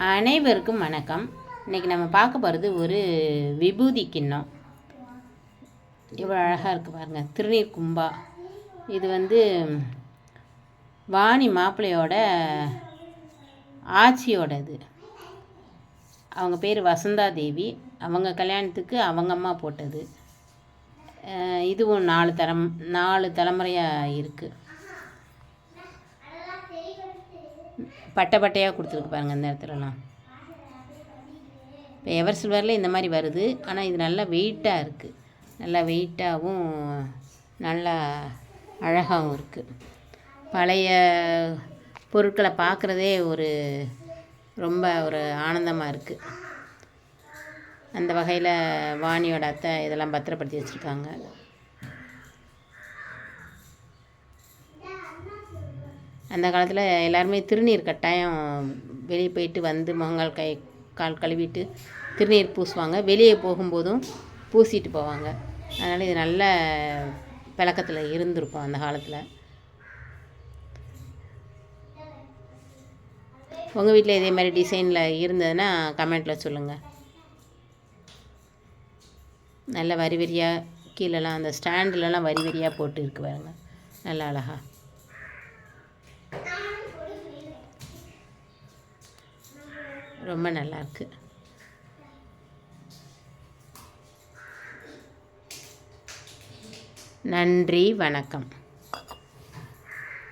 அனைவருக்கும் வணக்கம். இன்றைக்கி நம்ம பார்க்க போகிறது ஒரு விபூதி கிண்ணம். இவ்வளோ அழகாக இருக்குது பாருங்கள், திருநீர் கும்பா. இது வாணி மாப்பிள்ளையோட ஆட்சியோட அவங்க பேர் வசந்தா தேவி. அவங்க கல்யாணத்துக்கு அவங்க அம்மா போட்டது. இதுவும் 4 தலைமுறையாக இருக்குது. பட்டையாக கொடுத்துருக்கு பாருங்கள் இந்த இடத்துலலாம். இப்போ எவர் சில்வரில் இந்த மாதிரி வருது, ஆனால் இது நல்லா வெயிட்டாக இருக்குது. நல்லா வெயிட்டாகவும் நல்லா அழகாகவும் இருக்குது. பழைய பொருட்களை பார்க்குறதே ரொம்ப ஆனந்தமாக இருக்குது. அந்த வகையில் வாணியோட அத்தை இதெல்லாம் பத்திரப்படுத்தி வச்சுருக்காங்க. அந்த காலத்தில் எல்லாருமே திருநீர் கட்டாயம் வெளியே போயிட்டு வந்து முகங்கால் கால் கழுவிட்டு திருநீர் பூசுவாங்க. வெளியே போகும்போதும் பூசிட்டு போவாங்க. அதனால் இது நல்ல பழக்கத்தில் இருந்திருக்கும் அந்த காலத்தில். உங்கள் வீட்டில் இதே மாதிரி டிசைனில் இருந்ததுன்னா கமெண்ட்டில் சொல்லுங்கள். நல்ல வரி வரியாக கீழெல்லாம் அந்த ஸ்டாண்டுலலாம் வரி வரியாக போட்டு இருக்கு பாருங்க, நல்லா அழகா. ரொம்ப நல்லாயிருக்கு. நன்றி, வணக்கம்.